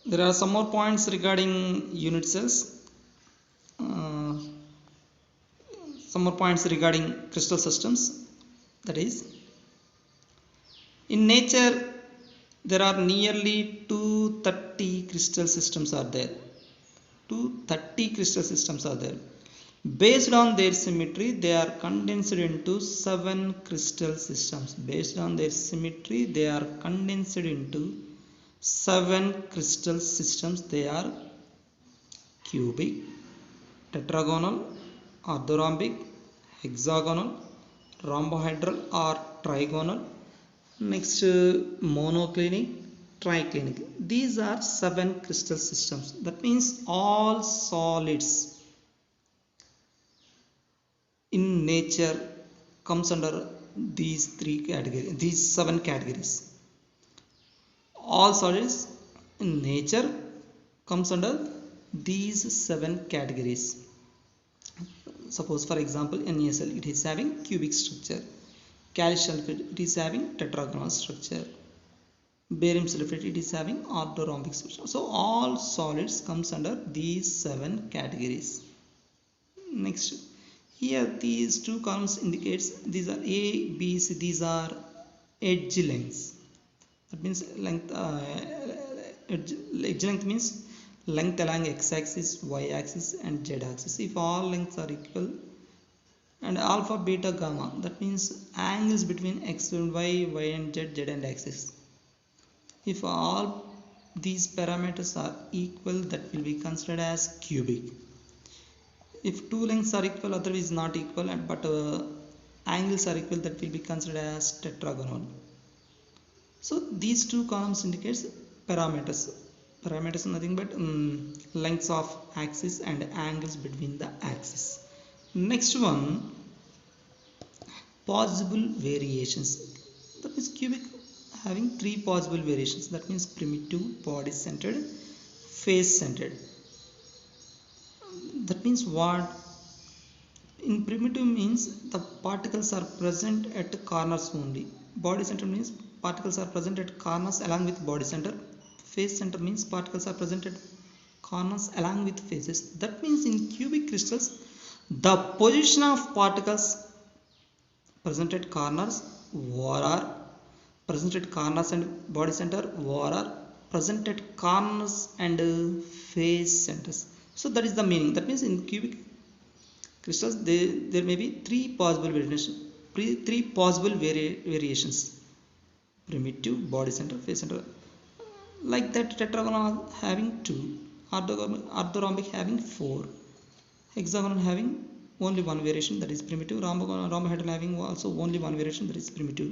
There are some more points regarding unit cells. Uh, some more points regarding crystal systems. That is, in nature, there are nearly 230 crystal systems are there. 230 crystal systems are there. Based on their symmetry, they are condensed into 7 crystal systems. Based on their symmetry, they are condensed into 7 crystal systems. They are cubic, tetragonal, orthorhombic, hexagonal, rhombohedral or trigonal. Next, monoclinic, triclinic. These are 7 crystal systems. That means all solids in nature comes under these 3 categories, these 7 categories. All solids in nature comes under these 7 categories. Suppose for example NaCl, it is having cubic structure. Calcium sulfate, it is having tetragonal structure. Barium sulfate, it is having orthorhombic structure. So all solids comes under these 7 categories. Next, here these 2 columns indicates these are A, B, C. These are edge lengths. That means length. Edge length means length along x-axis, y-axis, and z-axis. If all lengths are equal, and alpha, beta, gamma, that means angles between x and y, y and z, z and axis. If all these parameters are equal, that will be considered as cubic. If 2 lengths are equal, otherwise not equal, but angles are equal, that will be considered as tetragonal. So these 2 columns indicates parameters. Parameters are nothing but lengths of axis and angles between the axis. Next one, possible variations. That means cubic having 3 possible variations. That means primitive, body centered, face centered. That means what? In primitive means the particles are present at corners only. Body center means particles are present at corners along with body center. Face center means particles are present at corners along with faces. That means in cubic crystals, the position of particles present at corners or are present at corners and body center or are present at corners and face centers. So that is the meaning. That means in cubic crystals there may be 3 possible variations: primitive, body center, face center. Like that, tetragonal having 2, orthorhombic having 4, hexagonal having only 1 variation, that is primitive, rhombohedral having also only 1 variation, that is primitive,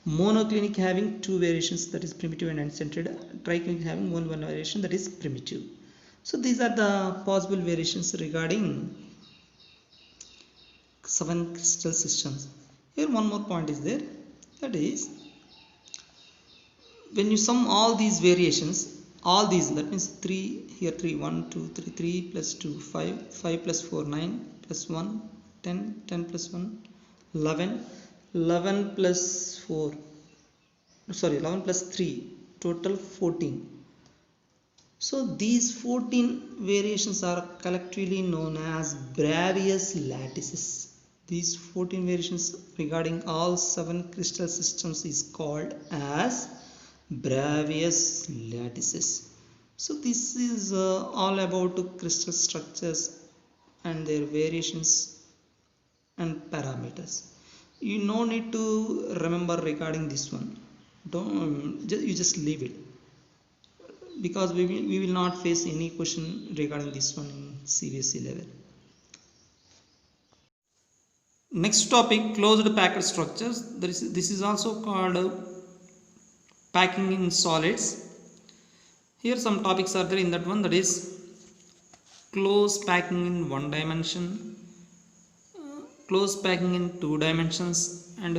monoclinic having 2 variations, that is primitive and end-centered, triclinic having only 1 variation, that is primitive. So these are the possible variations regarding 7 crystal systems. Here one more point is there, that is, when you sum all these variations, all these, that means 3, here 3, 1, 2, 3, 3 plus 2, 5, 5 plus 4, 9 plus 1, 10, 10 plus 1, 11, 11 plus 4, sorry, 11 plus 3, total 14. So these 14 variations are collectively known as Bravais lattices. These 14 variations regarding all 7 crystal systems is called as Bravais lattices. So this is all about crystal structures and their variations and parameters. You no need to remember regarding this one. You just leave it, because we will not face any question regarding this one in CBSE level. Next topic, closed packed structures. This is also called packing in solids. Here some topics are there in that one, that is close packing in 1 dimension, close packing in 2 dimensions, and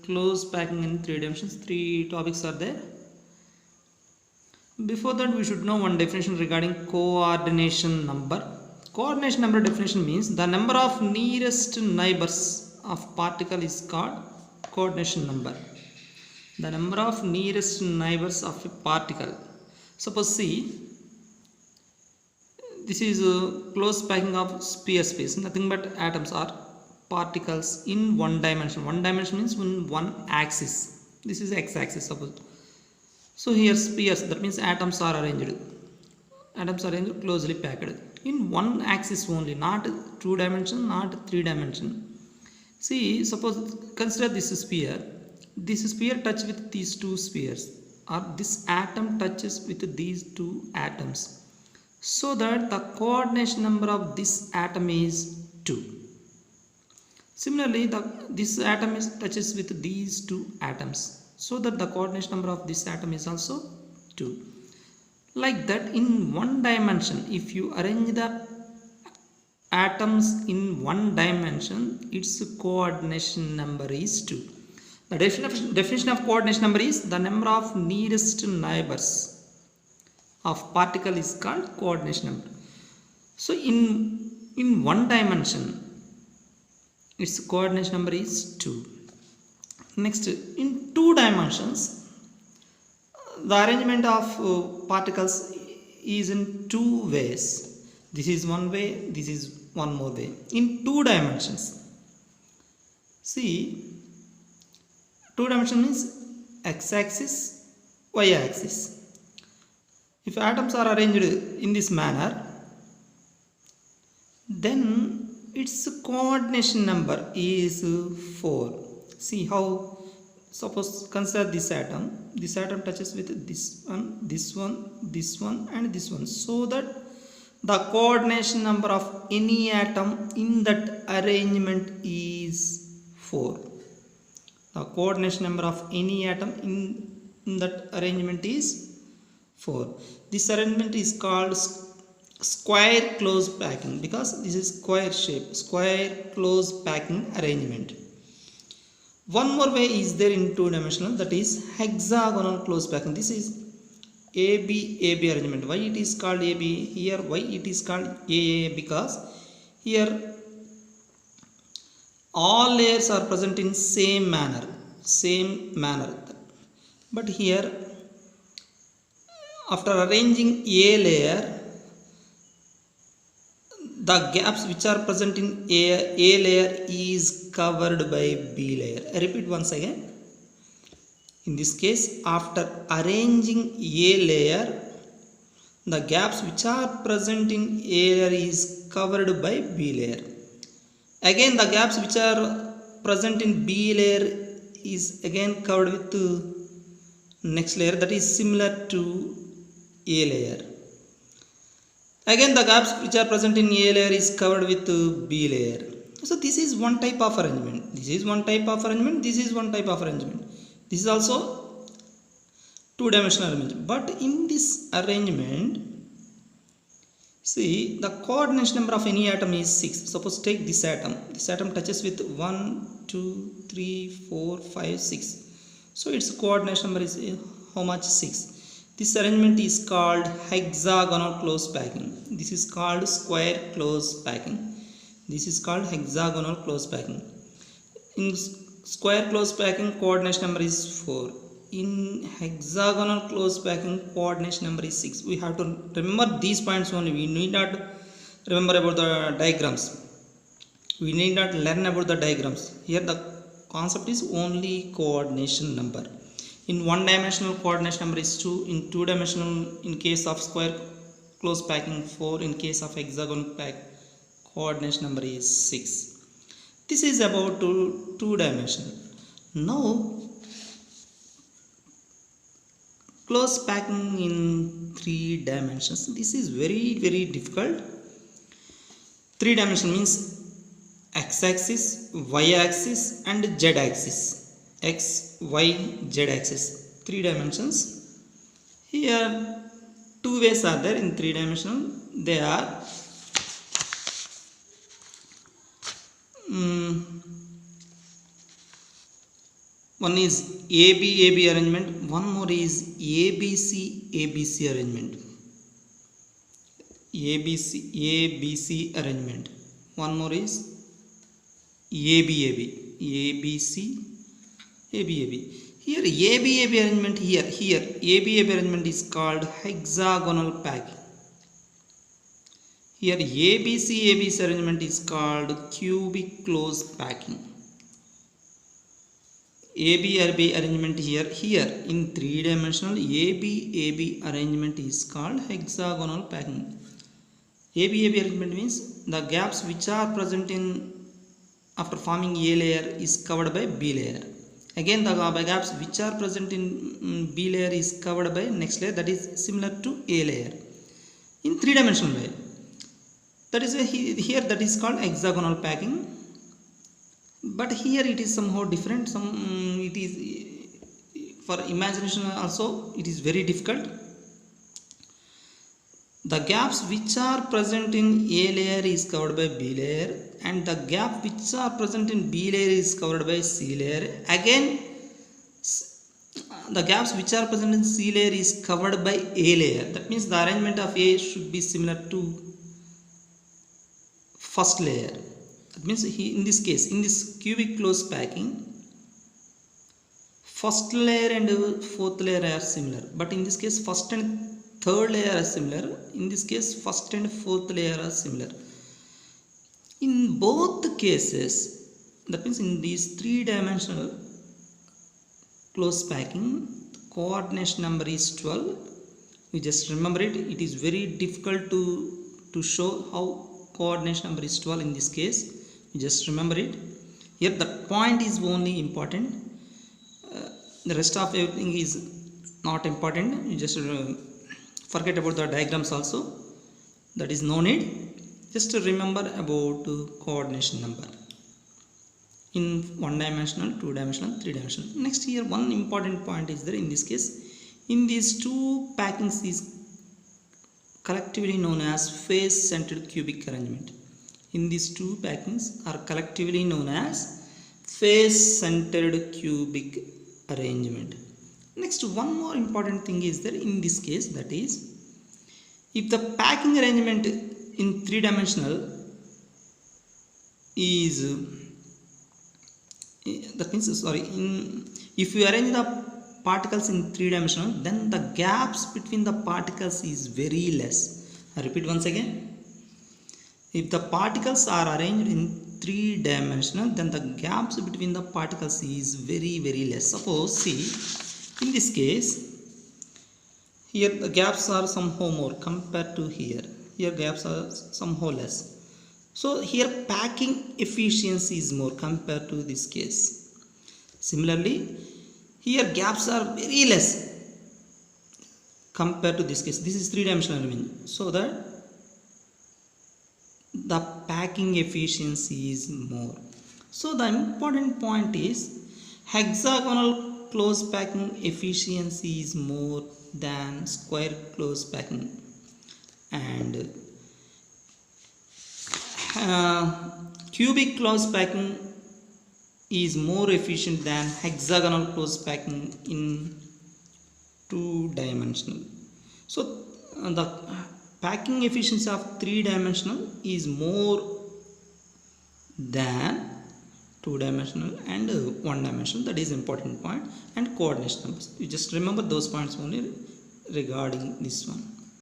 close packing in 3 dimensions. 3 topics are there. Before that, we should know one definition regarding coordination number. Coordination number definition means the number of nearest neighbors of particle is called coordination number. The number of nearest neighbors of a particle. Suppose see, this is a close packing of sphere space, nothing but atoms or particles in one dimension. One dimension means in one axis. This is x axis, suppose. So here spheres, that means atoms are arranged. Atoms are arranged closely packed in one axis only, not two dimension, not three dimension. See, suppose consider this sphere. This sphere touch with these two spheres, or this atom touches with these two atoms, so that the coordination number of this atom is 2. Similarly, this atom touches with these two atoms, so that the coordination number of this atom is also 2. Like that, in one dimension, if you arrange the atoms in one dimension, its coordination number is 2. The definition of coordination number is the number of nearest neighbors of particle is called coordination number. So in one dimension, its coordination number is 2. Next, in two dimensions, the arrangement of particles is in two ways. This is one way, this is one more way. In two dimensions, see, two dimension means x-axis, y-axis. If atoms are arranged in this manner, then its coordination number is 4. See how, suppose consider this atom. This atom touches with this one, this one, this one, and this one, so that the coordination number of any atom in that arrangement is 4. The coordination number of any atom in that arrangement is 4. This arrangement is called square close packing, because this is square shape, square close packing arrangement. One more way is there in two dimensional, that is hexagonal close packing. This is AB arrangement. Why it is called AB? Here why it is called AA? Because here all layers are present in same manner. But here, after arranging A layer, the gaps which are present in A layer is covered by B layer. I repeat once again. In this case, after arranging A layer, the gaps which are present in A layer is covered by B layer. Again, the gaps which are present in B layer is again covered with next layer, that is similar to A layer. Again, the gaps which are present in A layer is covered with B layer. So this is one type of arrangement. This is one type of arrangement. This is one type of arrangement. This is also two-dimensional arrangement. But in this arrangement, see, the coordination number of any atom is 6. Suppose take this atom. This atom touches with 1, 2, 3, 4, 5, 6. So its coordination number is how much? 6. This arrangement is called hexagonal close packing. This is called square close packing. This is called hexagonal close packing. In square close packing, coordination number is 4. In hexagonal close packing, coordination number is 6. We have to remember these points only. We need not remember about the diagrams. We need not learn about the diagrams. Here the concept is only coordination number. In one dimensional, coordination number is 2. In two dimensional, in case of square close packing, 4. In case of hexagonal pack, coordination number is 6. This is about two dimensional. Now, close packing in 3 dimensions. This is very, very difficult. 3 dimension means x-axis, y-axis, and z-axis. X, Y, Z axis. 3 dimensions. Here 2 ways are there in 3 dimensional. They are one is AB arrangement. One more is ABC arrangement. ABC arrangement. One more is ABC. Here ABAB arrangement, here ABAB arrangement is called hexagonal packing. Here ABC arrangement is called cubic close packing. ABAB arrangement here in 3-dimensional ABAB arrangement is called hexagonal packing. ABAB arrangement means the gaps which are present in after forming A layer is covered by B layer. Again the gaps which are present in B layer is covered by next layer, that is similar to A layer in 3-dimensional way. That is why here that is called hexagonal packing. But here it is somehow different. It is for imagination also it is very difficult. The gaps which are present in A layer is covered by B layer, and the gap which are present in B layer is covered by C layer. Again the gaps which are present in C layer is covered by A layer. That means the arrangement of A should be similar to first layer. That means in this case, in this cubic close packing, first layer and fourth layer are similar, but in this case first and third layer are similar. In this case first and fourth layer are similar. In both cases, that means in these 3-dimensional close packing, coordination number is 12. You just remember it. It is very difficult to show how coordination number is 12 in this case. You just remember it. Here the point is only important. The rest of everything is not important. You just forget about the diagrams also. That is no need. Just remember about coordination number in 1-dimensional, 2-dimensional, 3-dimensional. Next here one important point is there in this case. In these two packings is collectively known as face-centered cubic arrangement. In these two packings are collectively known as face-centered cubic arrangement. Next, one more important thing is there in this case, that is, if the packing arrangement in 3-dimensional is that means if you arrange the particles in 3-dimensional, then the gaps between the particles is very less. I repeat once again. If the particles are arranged in 3-dimensional, then the gaps between the particles is very less. Suppose see in this case, here the gaps are somehow more compared to here. Here gaps are somehow less. So here packing efficiency is more compared to this case. Similarly, here gaps are very less compared to this case. This is 3-dimensional arrangement, so that the packing efficiency is more. So the important point is hexagonal close packing efficiency is more than square close packing, and cubic close packing is more efficient than hexagonal close packing in 2-dimensional. So the packing efficiency of 3-dimensional is more than 2-dimensional and 1-dimensional. That is important point. And coordination numbers, you just remember those points only regarding this one.